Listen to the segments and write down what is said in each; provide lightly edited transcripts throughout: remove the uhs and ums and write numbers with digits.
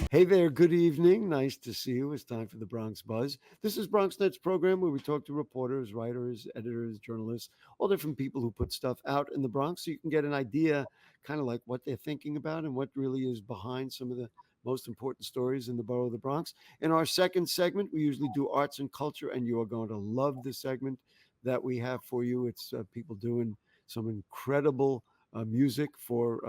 Hey there, good evening. Nice to see you. It's time for the Bronx Buzz. This is BronxNet's program where we talk to reporters, writers, editors, journalists, all different people who put stuff out in the Bronx so you can get an idea kind of like what they're thinking about and what really is behind some of the most important stories in the borough of the Bronx. In our second segment, we usually do arts and culture, and you are going to love the segment that we have for you. It's people doing some incredible music for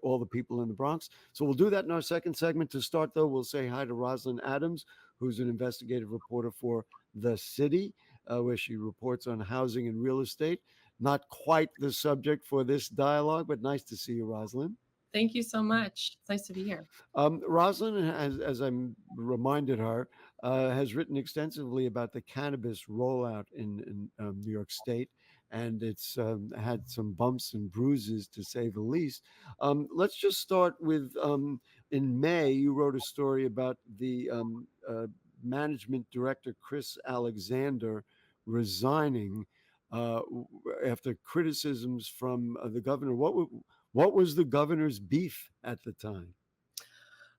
all the people in the Bronx. So we'll do that in our second segment. To start, though, we'll say hi to Rosalind Adams, who's an investigative reporter for The City, where she reports on housing and real estate. Not quite the subject for this dialogue, but nice to see you, Rosalind. Thank you so much. It's nice to be here. Rosalind, as I'm reminded her, has written extensively about the cannabis rollout in New York State, and it's had some bumps and bruises, to say the least. Let's just start with in May, you wrote a story about the management director, Chris Alexander, resigning after criticisms from the governor. What was the governor's beef at the time?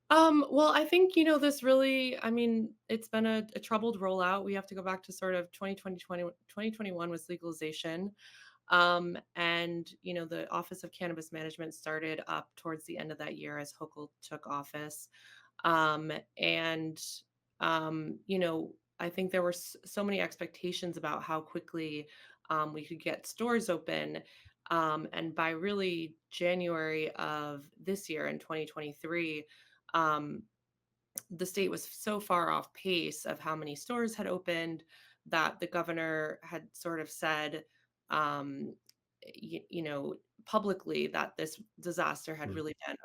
Well, I think, this really, I mean, it's been a troubled rollout. We have to go back to sort of 2021 was legalization. And, the Office of Cannabis Management started up towards the end of that year as Hochul took office. And, I think there were so many expectations about how quickly we could get stores open. And by really January of this year in 2023, um, the state was so far off pace of how many stores had opened that the governor had sort of said, um, publicly that this disaster had Yeah. really been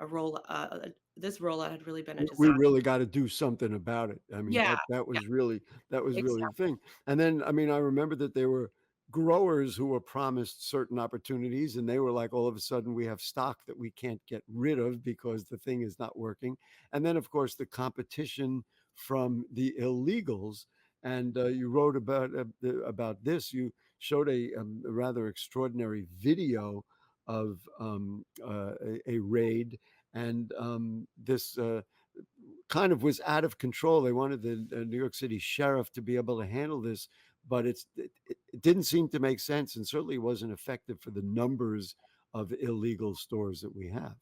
this rollout had really been a We disaster. really got to do something about it. I mean, Yeah, yeah, that was really the exactly. thing. And then, I mean, I remember that there were growers who were promised certain opportunities, and they were like, all of a sudden, we have stock that we can't get rid of because the thing is not working. And then, of course, the competition from the illegals. And you wrote about this. You showed a rather extraordinary video of a raid, and this kind of was out of control. They wanted the New York City sheriff to be able to handle this, but it didn't seem to make sense, and certainly wasn't effective for the numbers of illegal stores that we have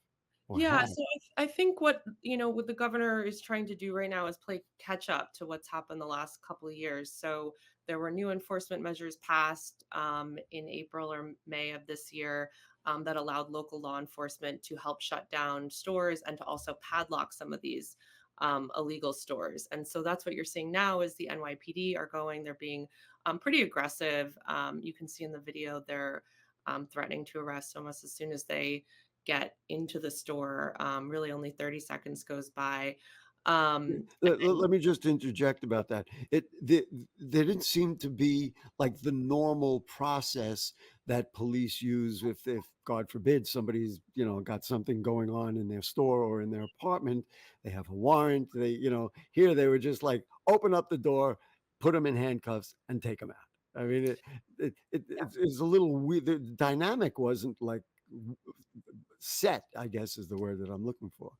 or Yeah, had. so I think what the governor is trying to do right now is play catch up to what's happened the last couple of years. So there were new enforcement measures passed in April or May of this year that allowed local law enforcement to help shut down stores and to also padlock some of these illegal stores. And so that's what you're seeing now is the NYPD are going. They're being pretty aggressive. You can see in the video they're threatening to arrest almost as soon as they get into the store. Really only 30 seconds goes by. Let me just interject about that. There didn't seem to be like the normal process that police use if God forbid somebody's got something going on in their store or in their apartment. They have a warrant. Here they were just like open up the door, put them in handcuffs, and take them out. I mean, it's a little weird. The dynamic wasn't like set, I guess is the word that I'm looking for.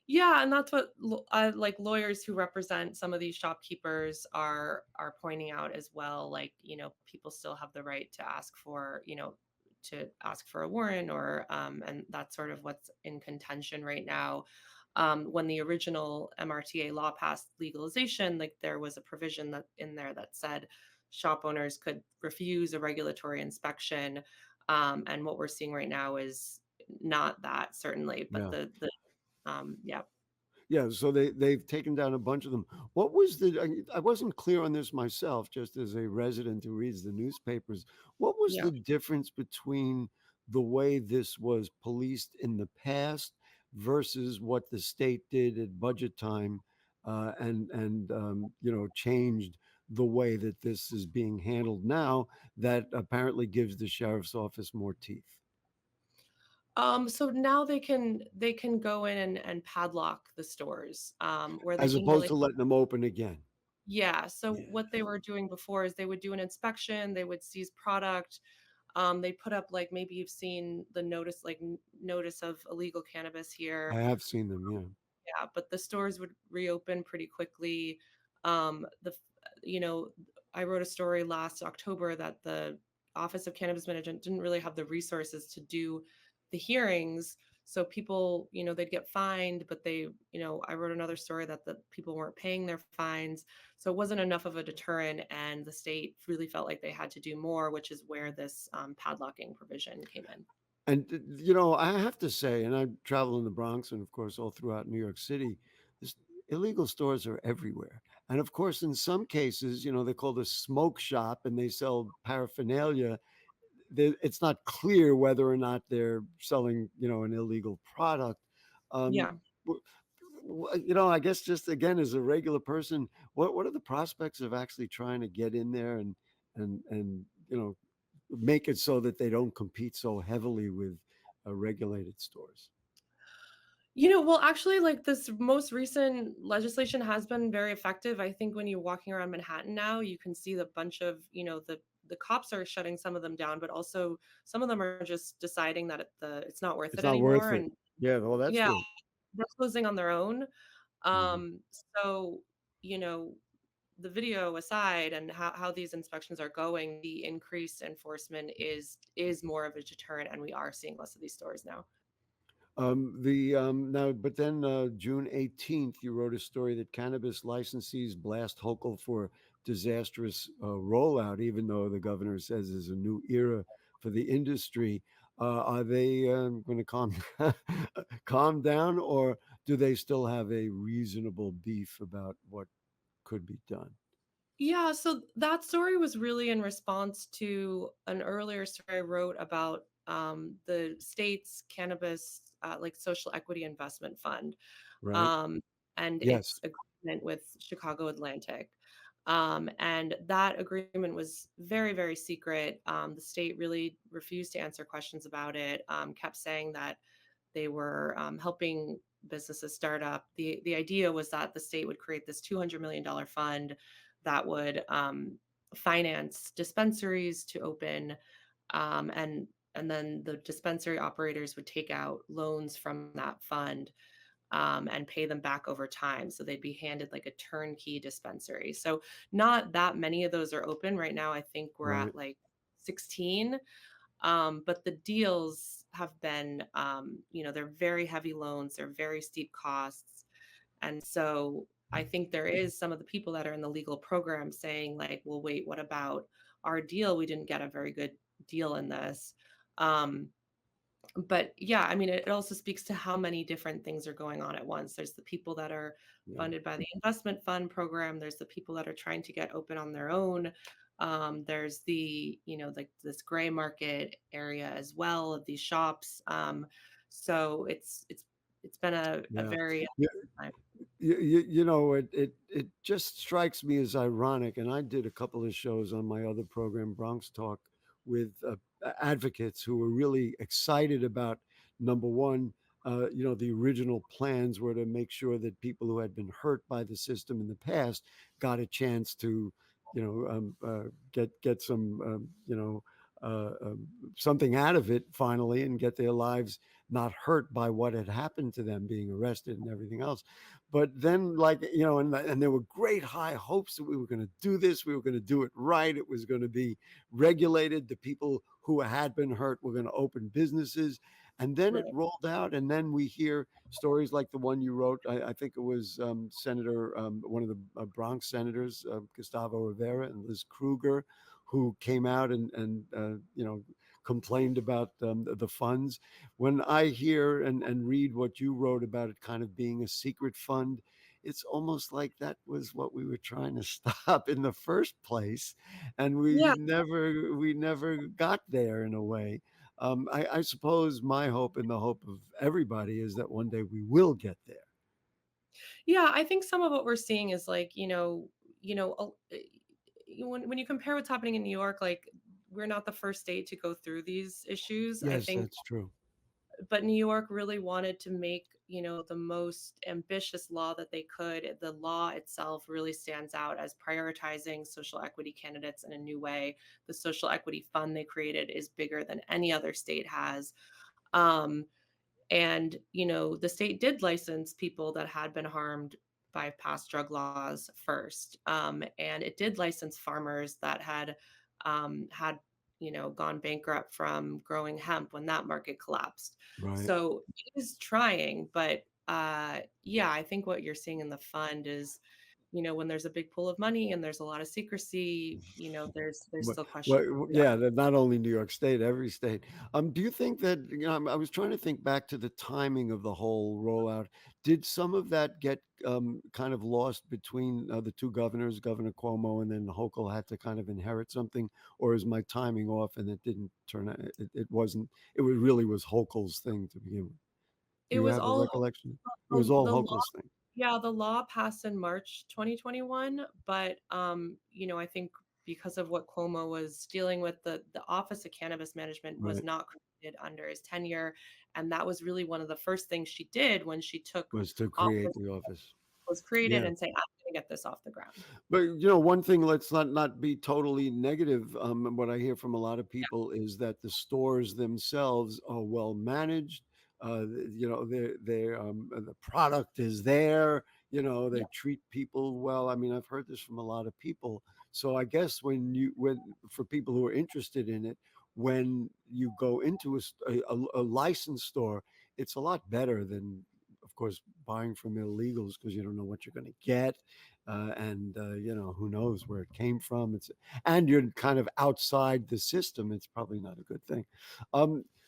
Yeah, and that's what like lawyers who represent some of these shopkeepers are pointing out as well. Like, people still have the right to ask for, to ask for a warrant or and that's sort of what's in contention right now. When the original MRTA law passed legalization, like there was a provision that in there that said shop owners could refuse a regulatory inspection. And what we're seeing right now is not that certainly, but Yeah. yeah. Yeah, so they've taken down a bunch of them. What was I wasn't clear on this myself, just as a resident who reads the newspapers. What was Yeah. the difference between the way this was policed in the past versus what the state did at budget time, and changed the way that this is being handled now that apparently gives the sheriff's office more teeth? So now they can go in and padlock the stores, where they As didn't opposed really. to letting them open again. Yeah, so Yeah. what they were doing before is they would do an inspection, they would seize product, they put up, like, maybe you've seen the notice, like, notice of illegal cannabis I here. have seen them, yeah. Yeah, but the stores would reopen pretty quickly. The you know, I wrote a story last October that the Office of Cannabis Management didn't really have the resources to do the hearings. So people, they'd get fined, but I wrote another story that the people weren't paying their fines. So it wasn't enough of a deterrent, and the state really felt like they had to do more, which is where this padlocking provision came in. And, I have to say, and I travel in the Bronx and, of course, all throughout New York City, this illegal stores are everywhere. And, of course, in some cases, they're called a smoke shop and they sell paraphernalia. It's not clear whether or not they're selling, an illegal product. Um, Yeah. w- I guess just again as a regular person, what are the prospects of actually trying to get in there and make it so that they don't compete so heavily with regulated stores? Well, actually, like this most recent legislation has been very effective. I think when you're walking around Manhattan now, you can see the bunch of, the cops are shutting some of them down, but also some of them are just deciding that it's not worth It's it not worth anymore. it. And Yeah, well, that's yeah, good. they're closing on their own. Mhm. Um, so, you know, the video aside and how these inspections are going, the increased enforcement is more of a deterrent, and we are seeing less of these stores now. Now, but then June 18th, you wrote a story that cannabis licensees blast Hochul for disastrous rollout, even though the governor says there's a new era for the industry. Are they going to calm calm down, or do they still have a reasonable beef about what could be done? Yeah, so that story was really in response to an earlier story I wrote about the state's cannabis, like social equity investment fund, Right? um, and Yes. its agreement with Chicago Atlantic. And that agreement was very, very secret. The state really refused to answer questions about it, kept saying that they were helping businesses start up. The idea was that the state would create this $200 million fund that would finance dispensaries to open, and then the dispensary operators would take out loans from that fund, and pay them back over time. So they'd be handed like a turnkey dispensary. So not that many of those are open right now. I think we're Right. at like 16, but the deals have been, they're very heavy loans, they're very steep costs. And so I think there is some of the people that are in the legal program saying, like, well, wait, what about our deal? We didn't get a very good deal in this. Um, but yeah, I mean, it also speaks to how many different things are going on at once. There's the people that are Yeah. funded by the investment fund program. There's the people that are trying to get open on their own. There's like this gray market area as well of these shops. So it's been a Yeah. very Yeah. time. It just strikes me as ironic, and I did a couple of shows on my other program, Bronx Talk, with advocates who were really excited about number one. The original plans were to make sure that people who had been hurt by the system in the past got a chance to, get some, something out of it finally, and get their lives not hurt by what had happened to them, being arrested and everything else. But then, like, and there were great high hopes that we were going to do this, we were going to do it right, it was going to be regulated, the people who had been hurt were going to open businesses. And then it Right. rolled out, and then we hear stories like the one you wrote. I think it was Senator, one of the Bronx senators, Gustavo Rivera and Liz Kruger, who came out and complained about the funds. When I hear and read what you wrote about it kind of being a secret fund, it's almost like that was what we were trying to stop in the first place, and Yeah. we never got there in a way. I suppose my hope and the hope of everybody is that one day we will get there. Yeah, I think some of what we're seeing is like, when you compare what's happening in New York, like we're not the first state to go through these issues. I Yes, think, that's true. but New York really wanted to make, the most ambitious law that they could. The law itself really stands out as prioritizing social equity candidates in a new way. The social equity fund they created is bigger than any other state has. Um, And, the state did license people that had been harmed by past drug laws first. And it did license farmers that had gone bankrupt from growing hemp when that market collapsed. Right. So it is trying, but yeah, I think what you're seeing in the fund is, when there's a big pool of money and there's a lot of secrecy, there's But still questions. well, yeah, that not only New York State, every state. Do you think that, I was trying to think back to the timing of the whole rollout. Did some of that get kind of lost between the two governors, Governor Cuomo, and then Hochul had to kind of inherit something, or is my timing off and it didn't turn out? It wasn't. It was really was Hochul's thing to begin with. Do It you was have a all recollection? It was all the law. Hochul's thing. Yeah, the law passed in March 2021, but I think because of what Cuomo was dealing with, the Office of Cannabis Management was Right. not created under his tenure, and that was really one of the first things she did when she took Was to create office, the office. was created Yeah. and say, "I'm going to get this off the ground." But, one thing, let's not be totally negative. What I hear from a lot of people is that the stores themselves are well managed. The product is there. Yeah. They treat people well. I mean, I've heard this from a lot of people. So I guess when for people who are interested in it, when you go into a licensed store, it's a lot better than, of course, buying from illegals because you don't know what you're going to get, and who knows where it came from. And you're kind of outside the system. It's probably not a good thing.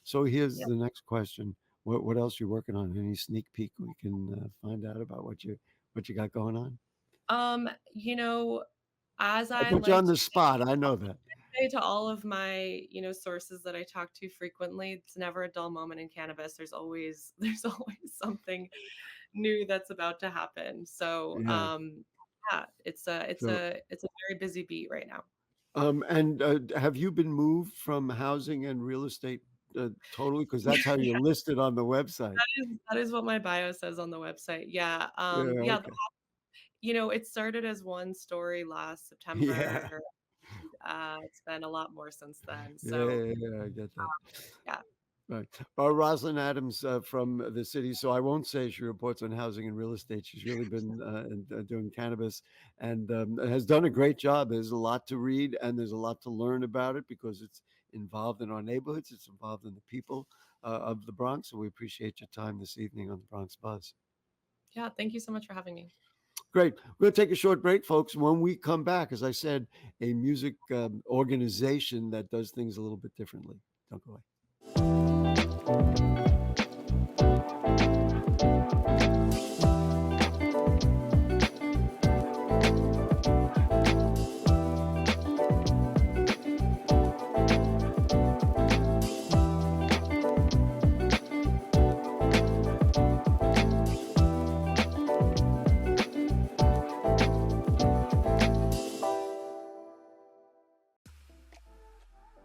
So here's Yeah. the next question: what else you working on? Any sneak peek we can find out about what you got going on? Um, you know, as I I put you like on to the spot. I know that. say to all of my, sources that I talk to frequently, it's never a dull moment in cannabis. There's always something new that's about to happen. So, Yeah. yeah, So, it's a very busy beat right now. and have you been moved from housing and real estate totally? Because that's how you're Yeah, listed on the website. that is what my bio says on the website. Yeah, Yeah. yeah, Okay. it started as one story last Yeah. September. It's been a lot more since then. Yeah, So, yeah, yeah, I get that. yeah, Right. Rosalind Adams from the city. So I won't say she reports on housing and real estate. She's really been doing cannabis and has done a great job. There's a lot to read and there's a lot to learn about it because it's involved in our neighborhoods. It's involved in the people of the Bronx. So we appreciate your time this evening on the Bronx Buzz. yeah. Thank you so much for having me. Great. We're going to take a short break, folks. When we come back, as I said, a music organization that does things a little bit differently. Don't go away.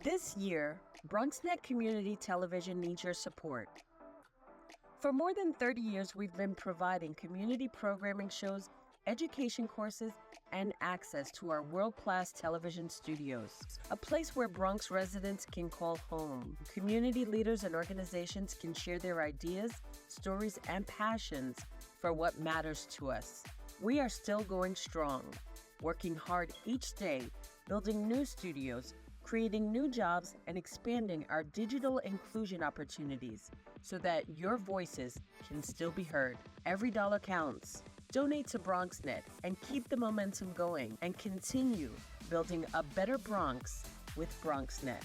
This year, BronxNet Community Television needs your support. For more than 30 years, we've been providing community programming shows, education courses, and access to our world-class television studios. A place where Bronx residents can call home. Community leaders and organizations can share their ideas, stories, and passions for what matters to us. We are still going strong, working hard each day, building new studios, creating new jobs, and expanding our digital inclusion opportunities so that your voices can still be heard. Every dollar counts. Donate to BronxNet and keep the momentum going and continue building a better Bronx with BronxNet.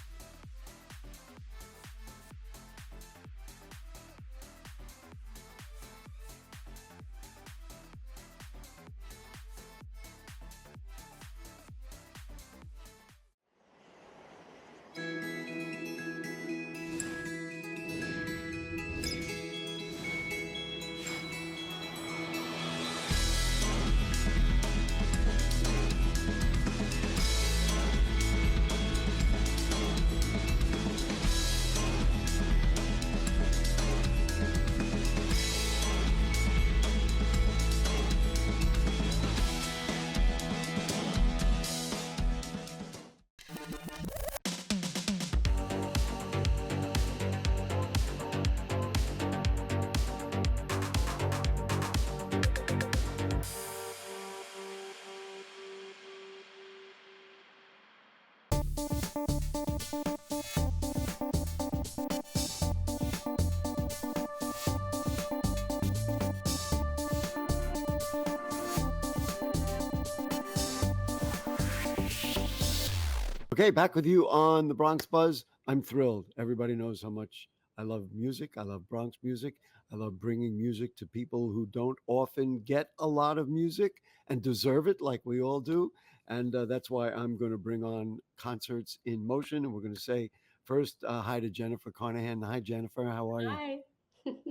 Okay, back with you on the Bronx Buzz. I'm thrilled. Everybody knows how much I love music. I love Bronx music. I love bringing music to people who don't often get a lot of music and deserve it like we all do. And that's why I'm going to bring on Concerts in Motion. And we're going to say first hi to Jennifer Carnahan. Hi, Jennifer. How are you?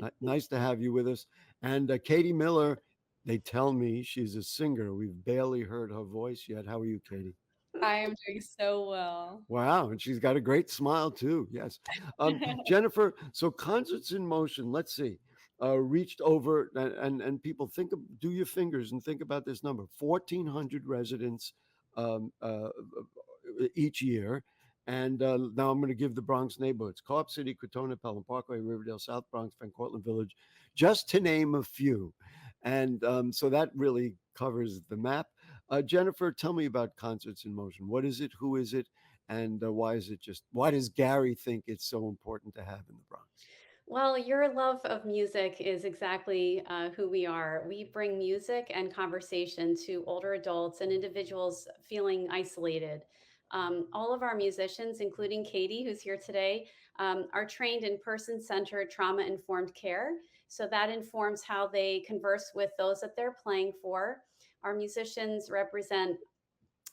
Hi. Nice to have you with us. And Katie Miller, they tell me she's a singer. We've barely heard her voice yet. How are you, Katie? I am doing so well. Wow, and she's got a great smile too. Yes, Jennifer. So concerts in motion. Let's see. Reached over and people think of do your fingers and think about this number: 1,400 residents um, uh, each year. And now I'm going to give the Bronx neighborhoods: Co-op City, Crotona, Pelham Parkway, Riverdale, South Bronx, Van Cortlandt Village, just to name a few. And so that really covers the map. Jennifer, tell me about Concerts in Motion. What is it? Who is it? And why is it just? Why does Gary think it's so important to have in the Bronx? Well, your love of music is exactly who we are. We bring music and conversation to older adults and individuals feeling isolated. All of our musicians, including Katie, who's here today, are trained in person centered trauma informed care. So that informs how they converse with those that they're playing for. Our musicians represent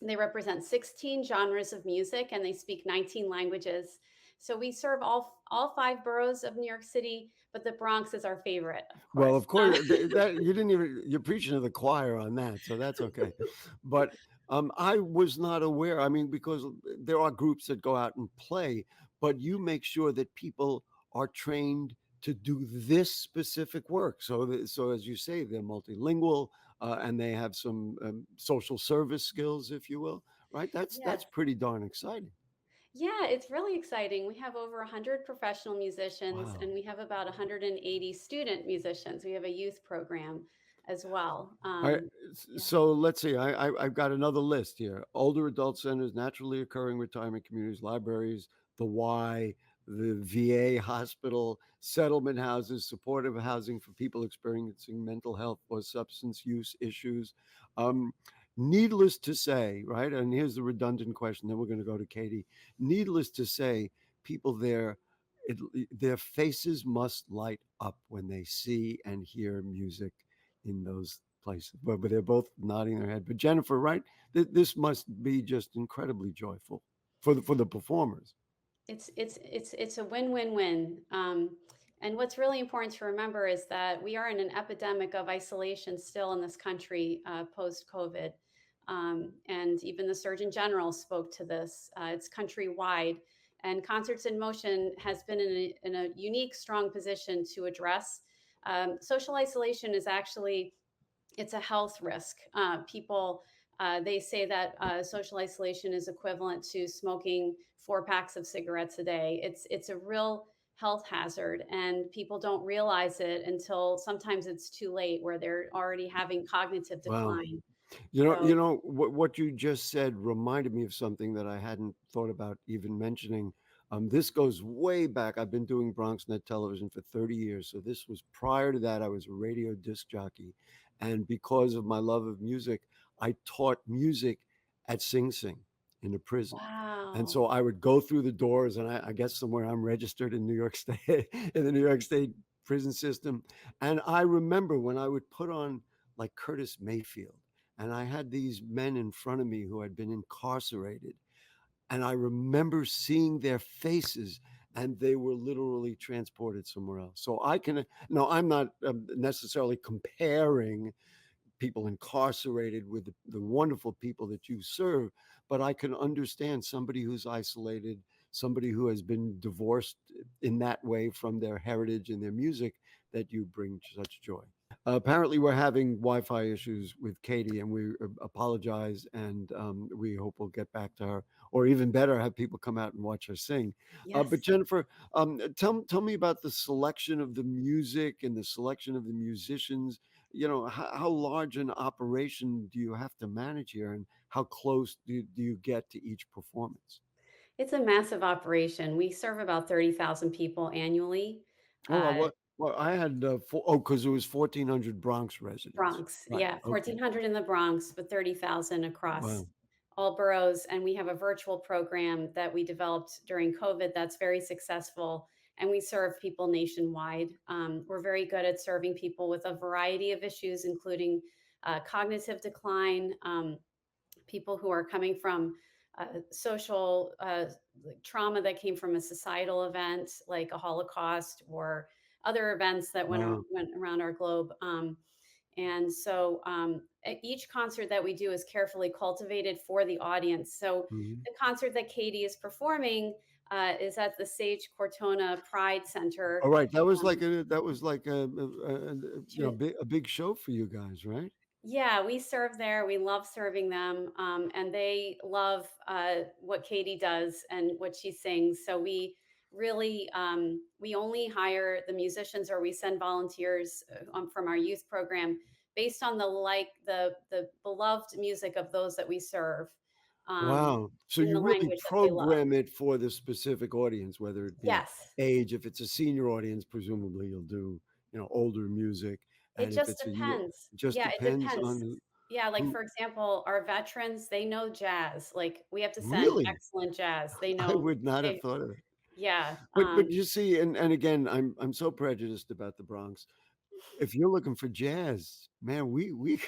16 genres of music and they speak 19 languages. So we serve all five boroughs of New York City, but the Bronx is our favorite, of Well, course. of course, that you didn't even you're preaching to the choir on that, so that's okay. But I was not aware. I mean, because there are groups that go out and play, but you make sure that people are trained to do this specific work. So, so as you say, they're multilingual and they have some social service skills, if you will. Right? That's Yes. pretty darn exciting. Yeah, it's really exciting. We have over 100 professional musicians Wow. and we have about 180 student musicians. We have a youth program as well. All right. Yeah. So let's see. I've got another list here: older adult centers, naturally occurring retirement communities, libraries, the Y, the VA hospital, settlement houses, supportive housing for people experiencing mental health or substance use issues. Um, Needless to say, right? And here's the redundant question. Then we're going to go to Katie. Needless to say, people there. Their faces must light up when they see and hear music in those places. But they're both nodding their head. But Jennifer, right? This must be just incredibly joyful for the performers. It's a win-win-win. And what's really important to remember is that we are in an epidemic of isolation still in this country post-COVID. And even the Surgeon General spoke to this. It's countrywide. And Concerts in Motion has been in a unique, strong position to address. Social isolation is actually it's a health risk. People they say that social isolation is equivalent to smoking 4 packs of cigarettes a day. It's a real health hazard, and people don't realize it until sometimes it's too late, where they're already having cognitive Wow. decline. You So know what you just said reminded me of something that I hadn't thought about even mentioning. This goes way back. I've been doing BronxNet television for 30 years, so this was prior to that. I was a radio disc jockey, and because of my love of music, I taught music at Sing Sing in a prison. And wow, so I would go through the doors, and I guess somewhere I'm registered in New York State in the New York State prison system. And I remember when I would put on like Curtis Mayfield and I had these men in front of me who had been incarcerated. And I remember seeing their faces and they were literally transported somewhere else. So I can, no, I'm not necessarily comparing people incarcerated with the wonderful people that you serve, but I can understand somebody who's isolated, somebody who has been divorced in that way from their heritage and their music, that you bring such joy. Apparently, we're having Wi-Fi issues with Katie, and we apologize, and we hope we'll get back to her, or even better, have people come out and watch her sing. But yes. Jennifer, tell me about the selection of the music and the selection of the musicians. You know, how large an operation do you have to manage here, and how close do you get to each performance? It's a massive operation. We serve about 30,000 people annually. Oh, Uh, well, I had because it was 1,400 Bronx residents. Bronx, Right. yeah, Okay. 1,400 in the Bronx, but 30,000 across Wow. all boroughs, and we have a virtual program that we developed during COVID that's very successful, and we serve people nationwide. We're very good at serving people with a variety of issues, including cognitive decline, people who are coming from social like trauma that came from a societal event like a Holocaust or other events that Wow. went around our globe. And so each concert that we do is carefully cultivated for the audience. So Mhm. the concert that Katie is performing is at the Sage Cortona Pride Center. All right. Um, That was like she was, a big show for you guys, right? yeah, we serve there. We love serving them, and they love what Katie does and what she sings. So we really we only hire the musicians or we send volunteers from our youth program based on the beloved music of those that we serve, um, Wow. So in you the really language that they love. program it for the specific audience, whether it be Yes, age. If it's a senior audience, presumably you'll do, older music. it And if just it's it depends. just Yeah, it depends on depends. Yeah, like who for example, our veterans, they know jazz. Like we have to send really. excellent jazz. They I know would not have they thought of that. yeah. But you see, and again, I'm so prejudiced about the Bronx. If you're looking for jazz, man, we we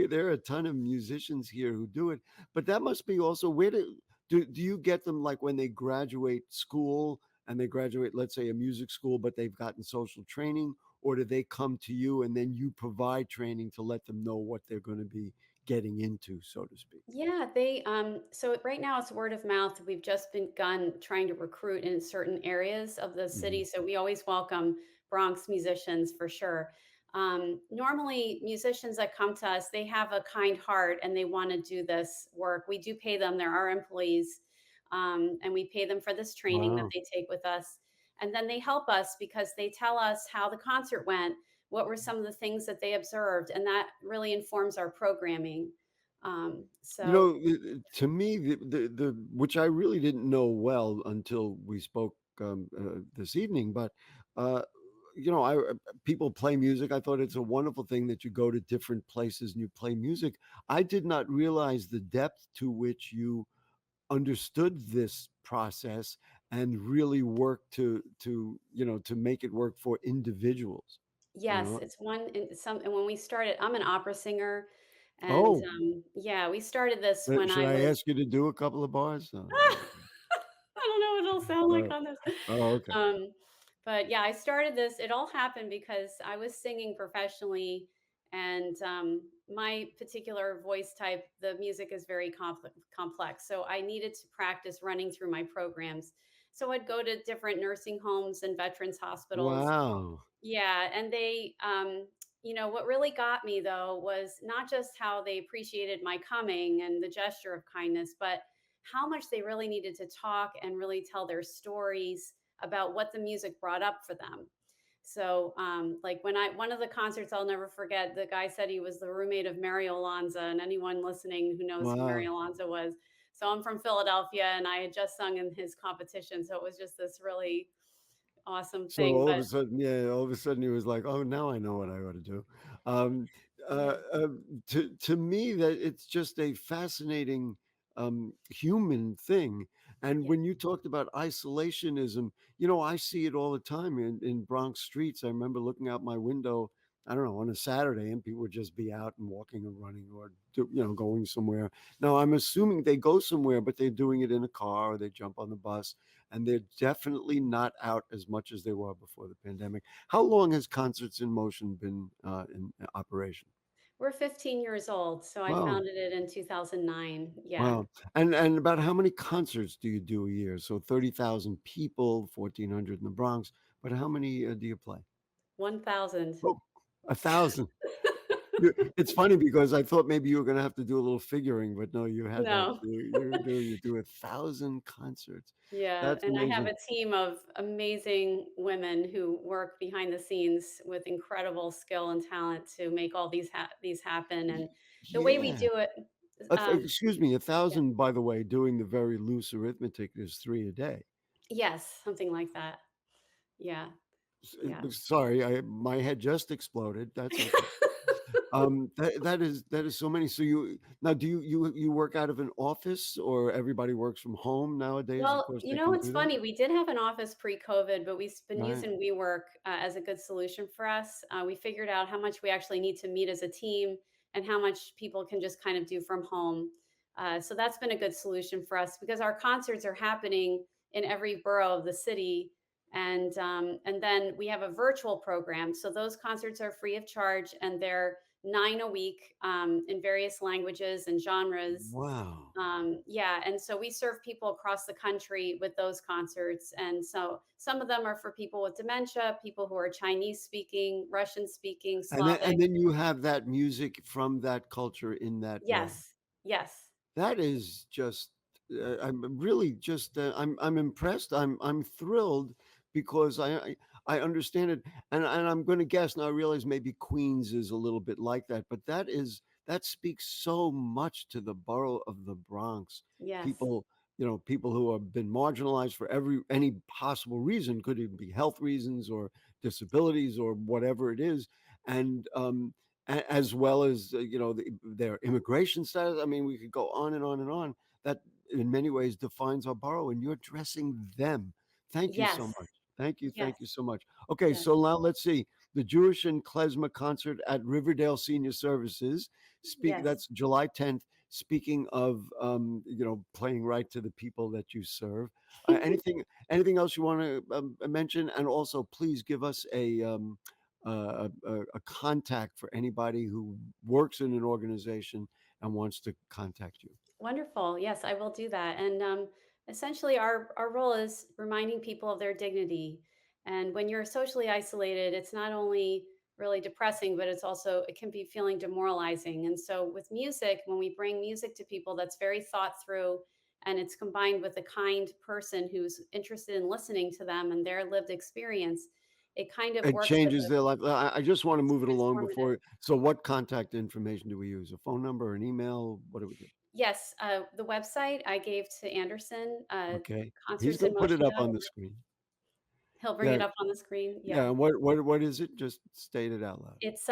there are a ton of musicians here who do it. But that must be also where do you get them like when they graduate school and they graduate, let's say a music school, but they've gotten social training, or do they come to you and then you provide training to let them know what they're going to be getting into, so to speak? Yeah, they so right now it's word of mouth. We've just begun trying to recruit in certain areas of the Mhm. city. So we always welcome Bronx musicians for sure. Normally musicians that come to us, they have a kind heart and they want to do this work. We do pay them, they're our employees. And we pay them for this training that Wow. they take with us. And then they help us because they tell us how the concert went, what were some of the things that they observed, and that really informs our programming. So To me, the which I really didn't know well until we spoke this evening, but uh, people play music. I thought it's a wonderful thing that you go to different places and you play music. I did not realize the depth to which you understood this process and really worked to make it work for individuals. You yes, know. it's one in some. And when we started, I'm an opera singer, and Oh, yeah, we started this when should I I was. ask you to do a couple of bars? I don't know what it'll sound like Uh, on this. oh, okay. Um, but yeah, I started this. It all happened because I was singing professionally, and my particular voice type, the music is very complex. So I needed to practice running through my programs. So I'd go to different nursing homes and veterans hospitals. Wow. Yeah, and they, what really got me though was not just how they appreciated my coming and the gesture of kindness, but how much they really needed to talk and really tell their stories about what the music brought up for them. So, like one of the concerts I'll never forget, the guy said he was the roommate of Mario Lanza, and anyone listening who knows who Wow. Mario Lanza was. So I'm from Philadelphia, and I had just sung in his competition, so it was just this really awesome So thing. all of But a sudden, yeah, all of a sudden he was like, "Oh, now I know what I ought to do." Um, yeah, to me, that it's just a fascinating human thing. And yeah. when you talked about isolationism, I see it all the time in Bronx streets. I remember looking out my window, I don't know, on a Saturday, and people would just be out and walking and running, or going somewhere. Now, I'm assuming they go somewhere, but they're doing it in a car or they jump on the bus, and they're definitely not out as much as they were before the pandemic. How long has Concerts in Motion been in operation? We're 15 years old, so I Wow, founded it in 2009. Yeah, wow. And about how many concerts do you do a year? So 30,000 people, 1,400 in the Bronx, but how many do you play? 1,000. Oh, 1,000. It's funny because I thought maybe you were gonna have to do a little figuring, but no, you had that. No. You do 1,000 concerts. Yeah, That's and I have amazing. a team of amazing women who work behind the scenes with incredible skill and talent to make all these happen. Y And the way we yeah. do it, Excuse me, yeah, 1,000, by the way, doing the very loose arithmetic is 3 a day. yes, something like that. Yeah, yeah. Sorry, my head just exploded. That's okay. That is so many. So do you work out of an office, or everybody works from home nowadays? Of Well, course, they can it's do that, funny. We did have an office pre-COVID, but we've been right? using WeWork as a good solution for us. We figured out how much we actually need to meet as a team and how much people can just kind of do from home. So that's been a good solution for us because our concerts are happening in every borough of the city. And then we have a virtual program. So those concerts are free of charge and they're 9 a week in various languages and genres. Wow. Yeah, and so we serve people across the country with those concerts. And so some of them are for people with dementia, people who are Chinese speaking, Russian speaking, And then Slavic. and then you have that music from that culture in that room. Yes, yes, That is just, I'm really just, I'm impressed. I'm thrilled because I understand it, and I'm going to guess now. I realize maybe Queens is a little bit like that, but that speaks so much to the borough of the Bronx. yes, People, people who have been marginalized for any possible reason, could even be health reasons or disabilities or whatever it is, and as well as their immigration status. I mean, we could go on and on and on. That in many ways defines our borough, and you're addressing them. Thank you so yes, much. Thank you yes, so much. Okay, yes. so now let's see the Jewish and klezmer concert at Riverdale Senior Services. Yes. That's July 10th. Speaking of, playing right to the people that you serve. Anything else you want to mention? And also, please give us a contact for anybody who works in an organization and wants to contact you. Wonderful. Yes, I will do that. And essentially, our role is reminding people of their dignity. And when you're socially isolated, it's not only really depressing, but it can be feeling demoralizing. And so, with music, when we bring music to people that's very thought through and it's combined with a kind person who's interested in listening to them and their lived experience, it kind of It works as changes their life. I just want to move it a along transformative. before. So, what contact information do we use? A phone number, an email? What do we do? Yes, the website I gave to Anderson, Okay, he's going to put it up on the concertsinmotion.org. screen. He'll bring Yeah, it up on the screen. Yeah. yeah. And what is it? Just state it out loud. It's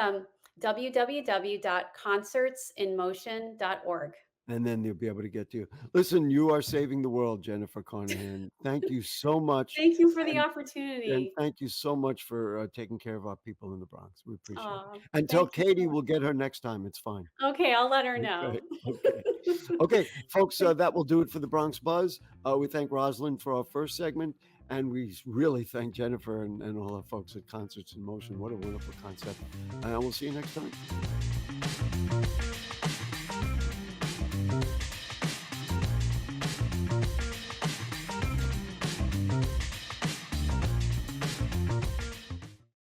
www.concertsinmotion.org. And then they'll be able to get to you. Listen, you are saving the world, Jennifer Carnahan. Thank you so much. Thank you for the And and opportunity. thank you so much for taking care of our people in the Bronx. We appreciate it. Oh, And tell thank you so Katie much. we'll get her next time. It's fine. Okay, I'll let her Okay. know. Okay. Okay, folks, that will do it for the Bronx Buzz. We thank Rosalind for our first segment, and we really thank Jennifer and all our folks at Concerts in Motion. What a wonderful concept. And we'll see you next time.